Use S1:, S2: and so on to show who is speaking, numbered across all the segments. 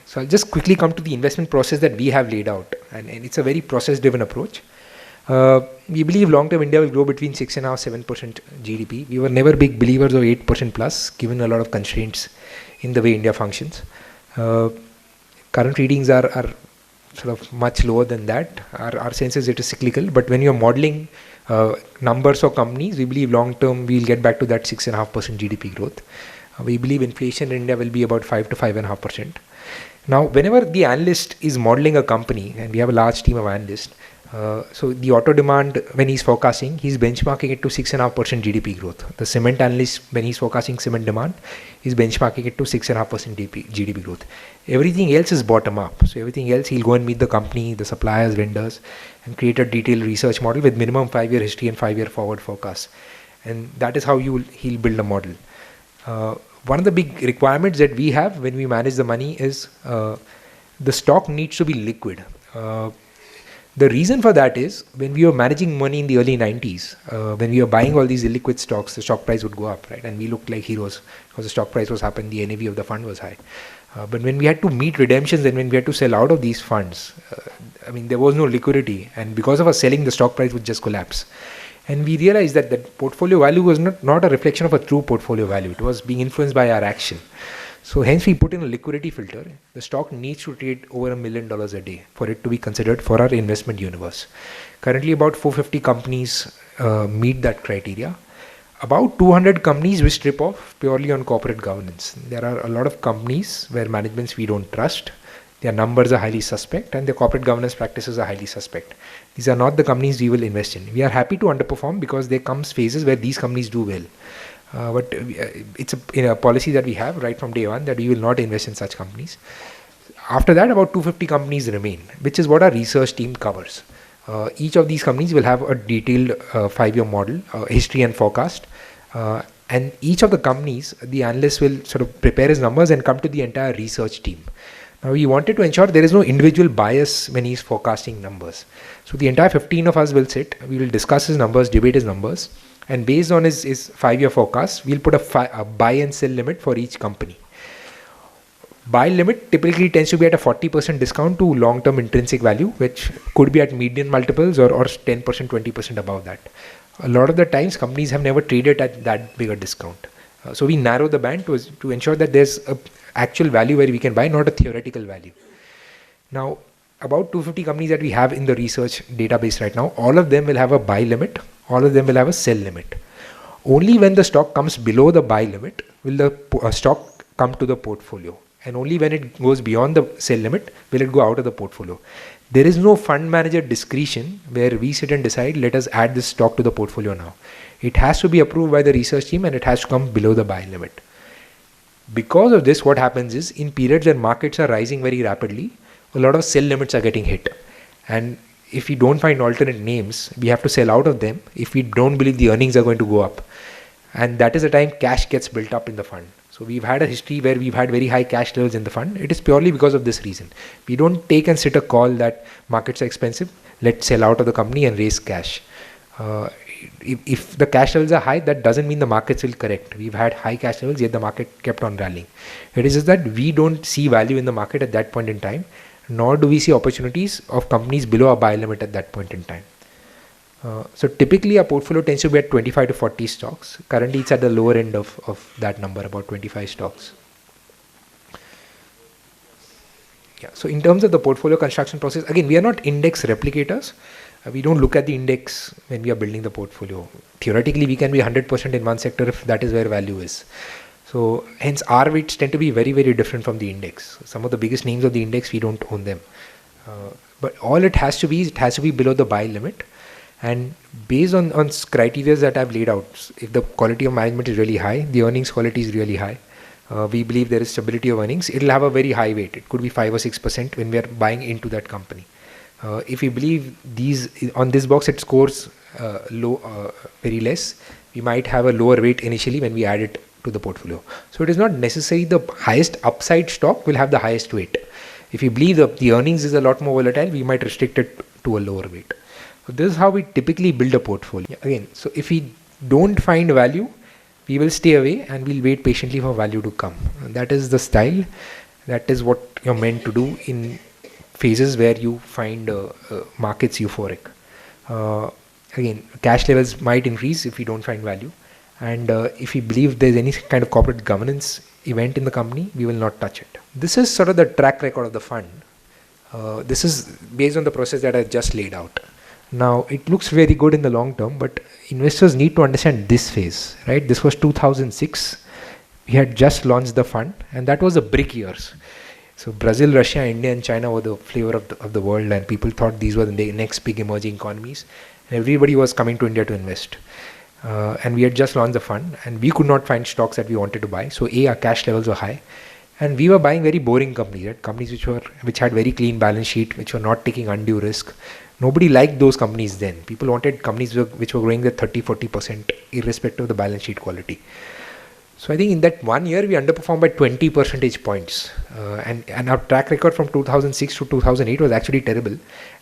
S1: So I'll just quickly come to the investment process that we have laid out, and it's a very process-driven approach. We believe long-term India will grow between 6.5-7% GDP. We were never big believers of 8% plus, given a lot of constraints in the way India functions. Current readings are sort of much lower than that. Our sense is it is cyclical, but when you're modeling numbers or companies, we believe long-term we'll get back to that 6.5% GDP growth. We believe inflation in India will be about 5 to 5.5%. Now, whenever the analyst is modeling a company, and we have a large team of analysts, so the auto demand, when he's forecasting, he's benchmarking it to 6.5% GDP growth. The cement analyst, when he's forecasting cement demand, is benchmarking it to 6.5% GDP growth. Everything else is bottom up. So everything else, he'll go and meet the company, the suppliers, vendors, and create a detailed research model with minimum 5-year history and 5-year forward forecast. And that is how he'll build a model. One of the big requirements that we have when we manage the money is the stock needs to be liquid. The reason for that is when we were managing money in the early 90s, when we were buying all these illiquid stocks, the stock price would go up, right? And we looked like heroes because the stock price was up and the NAV of the fund was high. But when we had to meet redemptions and when we had to sell out of these funds, there was no liquidity. And because of us selling, the stock price would just collapse. And we realized that the portfolio value was not a reflection of a true portfolio value. It was being influenced by our action. So hence we put in a liquidity filter. The stock needs to trade over $1 million a day for it to be considered for our investment universe. Currently about 450 companies meet that criteria. About 200 companies we strip off purely on corporate governance. There are a lot of companies where managements we don't trust. Their numbers are highly suspect and their corporate governance practices are highly suspect. These are not the companies we will invest in. We are happy to underperform because there comes phases where these companies do well. But it's a policy that we have right from day one that we will not invest in such companies. After that, about 250 companies remain, which is what our research team covers. Each of these companies will have a detailed 5-year model, history and forecast. And each of the companies, the analyst will sort of prepare his numbers and come to the entire research team. Now, we wanted to ensure there is no individual bias when he's forecasting numbers. So the entire 15 of us will sit, we will discuss his numbers, debate his numbers, and based on his 5-year forecast, we'll put a buy and sell limit for each company. Buy limit typically tends to be at a 40% discount to long-term intrinsic value, which could be at median multiples or 10%, 20% above that. A lot of the times, companies have never traded at that big a discount. So we narrow the band to ensure that there's a actual value where we can buy, not a theoretical value. Now, about 250 companies that we have in the research database right now, all of them will have a buy limit, all of them will have a sell limit. Only when the stock comes below the buy limit will the stock come to the portfolio. And only when it goes beyond the sell limit will it go out of the portfolio. There is no fund manager discretion where we sit and decide, let us add this stock to the portfolio now. It has to be approved by the research team and it has to come below the buy limit. Because of this, what happens is in periods when markets are rising very rapidly, a lot of sell limits are getting hit. And if we don't find alternate names, we have to sell out of them if we don't believe the earnings are going to go up. And that is the time cash gets built up in the fund. So we've had a history where we've had very high cash levels in the fund. It is purely because of this reason. We don't take and sit a call that markets are expensive, let's sell out of the company and raise cash. If the cash levels are high, that doesn't mean the markets will correct. We've had high cash levels, yet the market kept on rallying. It is just that we don't see value in the market at that point in time, nor do we see opportunities of companies below our buy limit at that point in time. So typically our portfolio tends to be at 25 to 40 stocks. Currently it's at the lower end of that number, about 25 stocks. Yeah. So in terms of the portfolio construction process, again, we are not index replicators. We don't look at the index when we are building the portfolio. Theoretically, we can be 100% in one sector if that is where value is. So hence our weights tend to be very, very different from the index. Some of the biggest names of the index, we don't own them. But all it has to be is it has to be below the buy limit. And based on criteria that I've laid out, if the quality of management is really high, the earnings quality is really high, we believe there is stability of earnings, it'll have a very high weight. It could be 5 or 6% when we are buying into that company. If we believe on this box it scores low, very less, we might have a lower weight initially when we add it to the portfolio. So it is not necessary the highest upside stock will have the highest weight. If we believe the earnings is a lot more volatile, we might restrict it to a lower weight. So this is how we typically build a portfolio. Again, so if we don't find value, we will stay away and we'll wait patiently for value to come. And that is the style. That is what you're meant to do in phases where you find markets euphoric. Again, cash levels might increase if we don't find value, and if we believe there's any kind of corporate governance event in the company, we will not touch it. This is sort of the track record of the fund. This is based on the process that I just laid out. Now, it looks very good in the long term, but investors need to understand this phase, right? This was 2006. We had just launched the fund, and that was the BRIC years. So Brazil, Russia, India, and China were the flavor of the world, and people thought these were the next big emerging economies. And everybody was coming to India to invest. And we had just launched the fund, and we could not find stocks that we wanted to buy. So our cash levels were high, and we were buying very boring companies, right? Companies which had very clean balance sheet, which were not taking undue risk. Nobody liked those companies then. People wanted companies which were growing at 30-40% irrespective of the balance sheet quality. So I think in that 1 year we underperformed by 20 percentage points, and our track record from 2006 to 2008 was actually terrible.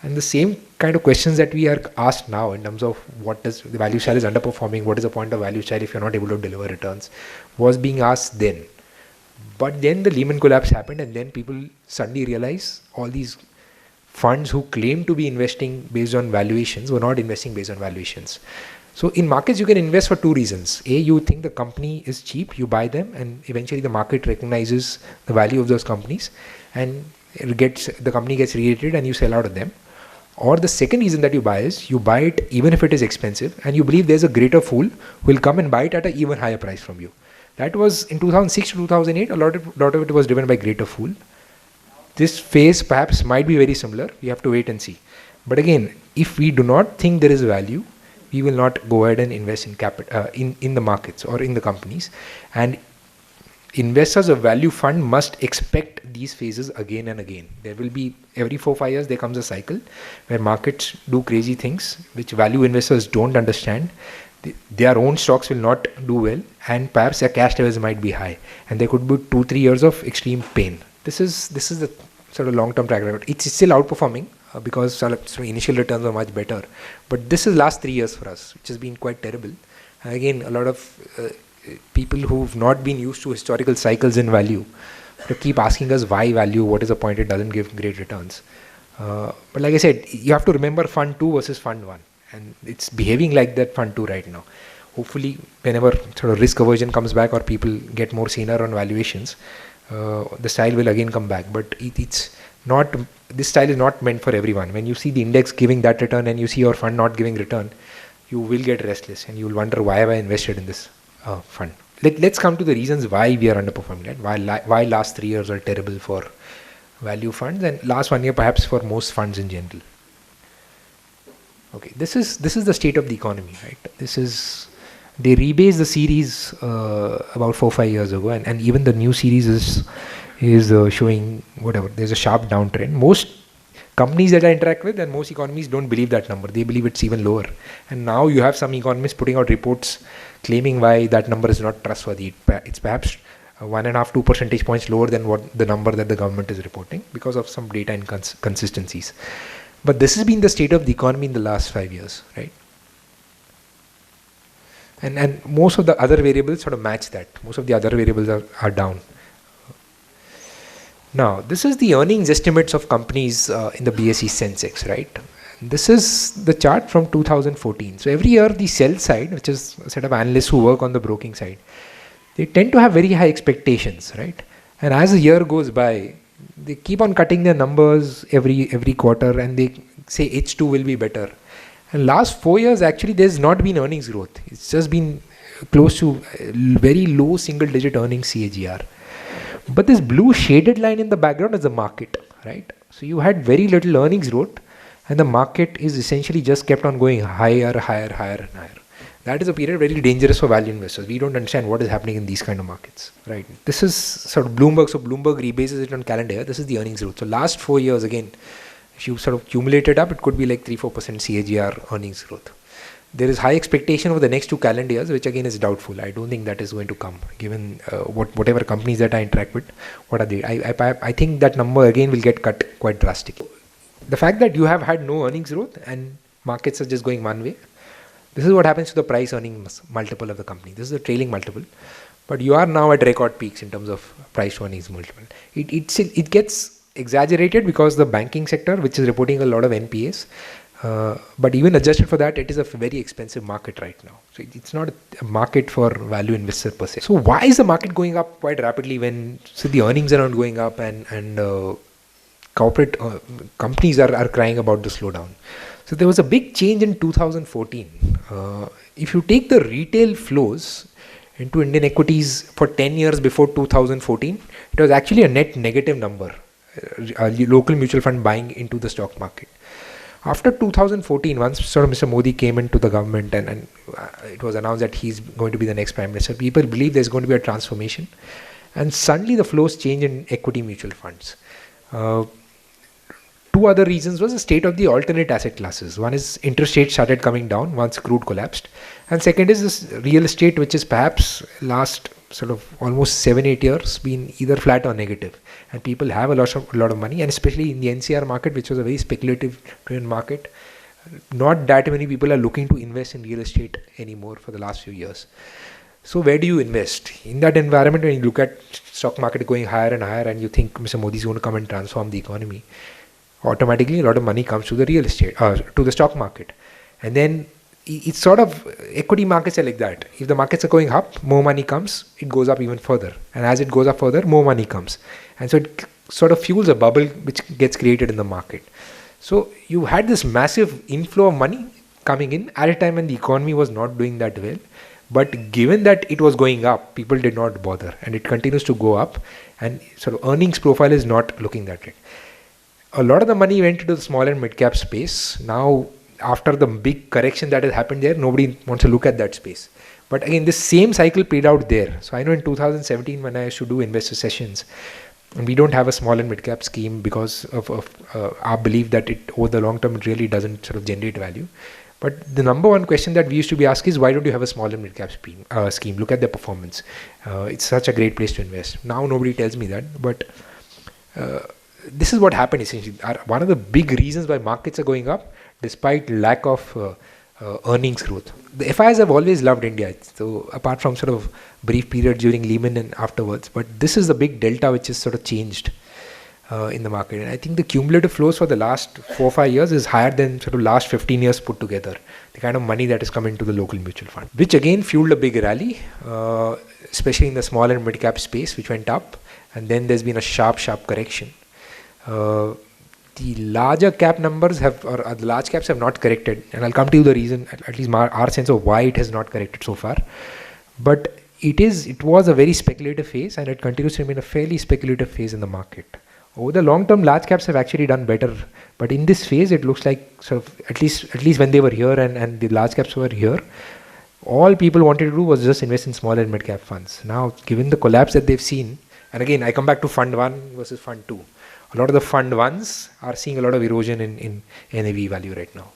S1: And the same kind of questions that we are asked now in terms of what does the value style is underperforming, what is the point of value style if you're not able to deliver returns, was being asked then. But then the Lehman collapse happened, and then people suddenly realized all these funds who claim to be investing based on valuations were not investing based on valuations. So in markets, you can invest for two reasons. A, you think the company is cheap, you buy them, and eventually the market recognizes the value of those companies, and the company gets re-rated and you sell out of them. Or the second reason that you buy is you buy it even if it is expensive, and you believe there's a greater fool who will come and buy it at an even higher price from you. That was in 2006 to 2008. A lot of it was driven by greater fool. This phase perhaps might be very similar. We have to wait and see. But again, if we do not think there is value, we will not go ahead and invest in the markets or in the companies. And investors of value fund must expect these phases again and again. There will be every 4-5 years there comes a cycle where markets do crazy things which value investors don't understand. Their own stocks will not do well, and perhaps their cash levels might be high, and there could be 2-3 years of extreme pain. This is the sort of long-term track record. It's still outperforming because initial returns are much better, but this is last 3 years for us, which has been quite terrible. And again, a lot of people who've not been used to historical cycles in value to keep asking us why value, what is the point, it doesn't give great returns. But like I said, you have to remember fund 2 versus fund 1, and it's behaving like that fund 2 right now. Hopefully whenever sort of risk aversion comes back or people get more senior on valuations, the style will again come back. But it's not, this style is not meant for everyone. When you see the index giving that return and you see your fund not giving return, you will get restless and you will wonder, why have I invested in this fund? Let's come to the reasons why we are underperforming, right? Why last 3 years are terrible for value funds, and last 1 year perhaps for most funds in general. Okay, this is the state of the economy, right? They rebased the series about 4-5 years ago, and even the new series is showing whatever. There's a sharp downtrend. Most companies that I interact with and most economies don't believe that number. They believe it's even lower. And now you have some economists putting out reports claiming why that number is not trustworthy. It's perhaps 1.5-2 percentage points lower than what the number that the government is reporting because of some data inconsistencies. But this has been the state of the economy in the last 5 years, right? And most of the other variables sort of match that. Most of the other variables are down. Now, this is the earnings estimates of companies in the BSE Sensex, right? This is the chart from 2014. So every year the sell side, which is a set of analysts who work on the broking side, they tend to have very high expectations, right? And as the year goes by, they keep on cutting their numbers every quarter, and they say H2 will be better. And last 4 years, actually, there's not been earnings growth. It's just been close to very low single-digit earnings CAGR. But this blue shaded line in the background is the market, right? So you had very little earnings growth, and the market is essentially just kept on going higher, and higher. That is a period very dangerous for value investors. We don't understand what is happening in these kind of markets, right? This is sort of Bloomberg. So Bloomberg rebases it on calendar year. This is the earnings growth. So last 4 years, again, if you sort of accumulate it up, it could be like 3-4% CAGR earnings growth. There is high expectation over the next 2 calendar years, which again is doubtful. I don't think that is going to come, given whatever companies that I interact with. What are they? I think that number again will get cut quite drastically. The fact that you have had no earnings growth and markets are just going one way, this is what happens to the price earning multiple of the company. This is the trailing multiple. but you are now at record peaks in terms of price to earnings multiple. It gets exaggerated because the banking sector, which is reporting a lot of NPAs, but even adjusted for that, it is a very expensive market right now. So it's not a market for value investor per se. So why is the market going up quite rapidly when the earnings are not going up and corporate companies are crying about the slowdown? So there was a big change in 2014. If you take the retail flows into Indian equities for 10 years before 2014, it was actually a net negative number. Local mutual fund buying into the stock market. After 2014, once sort of Mr. Modi came into the government and it was announced that he's going to be the next prime minister, people believe there's going to be a transformation, and suddenly the flows change in equity mutual funds. Two other reasons was the state of the alternate asset classes. One is interest rates started coming down once crude collapsed, and second is this real estate, which is perhaps last sort of almost 7-8 years been either flat or negative, and people have a lot of money, and especially in the NCR market, which was a very speculative driven market, not that many people are looking to invest in real estate anymore for the last few years. So where do you invest in that environment? When you look at stock market going higher and higher and you think Mr. Modi is going to come and transform the economy, automatically a lot of money comes to the real estate, to the stock market. And then it's sort of, equity markets are like that. If the markets are going up, more money comes, it goes up even further. And as it goes up further, more money comes. And so it sort of fuels a bubble which gets created in the market. So you had this massive inflow of money coming in at a time when the economy was not doing that well. But given that it was going up, people did not bother. And it continues to go up. And sort of earnings profile is not looking that great. A lot of the money went into the small and mid cap space. Now, after the big correction that has happened there, nobody wants to look at that space. But again, this same cycle played out there. So I know in 2017 when I used to do investor sessions, and we don't have a small and mid cap scheme because of our belief that it over the long term it really doesn't sort of generate value. But the number one question that we used to be asked is, why don't you have a small and mid cap scheme? Look at their performance. It's such a great place to invest. Now nobody tells me that, but this is what happened essentially. One of the big reasons why markets are going up despite lack of earnings growth. The FIs have always loved India, so apart from sort of brief period during Lehman and afterwards, but this is the big delta which is sort of changed in the market. And I think the cumulative flows for the last 4-5 years is higher than sort of last 15 years put together. The kind of money that is coming to the local mutual fund, which again fueled a big rally, especially in the small and mid cap space, which went up, and then there's been a sharp correction. The larger cap numbers the large caps have not corrected, and I'll come to you the reason, at least our sense of why it has not corrected so far. But it was a very speculative phase, and it continues to remain a fairly speculative phase in the market. Over the long term, large caps have actually done better, but in this phase, it looks like sort of at least when they were here and the large caps were here, all people wanted to do was just invest in small and mid cap funds. Now, given the collapse that they've seen, and again, I come back to Fund 1 versus Fund 2. A lot of the Fund 1s are seeing a lot of erosion in NAV value right now.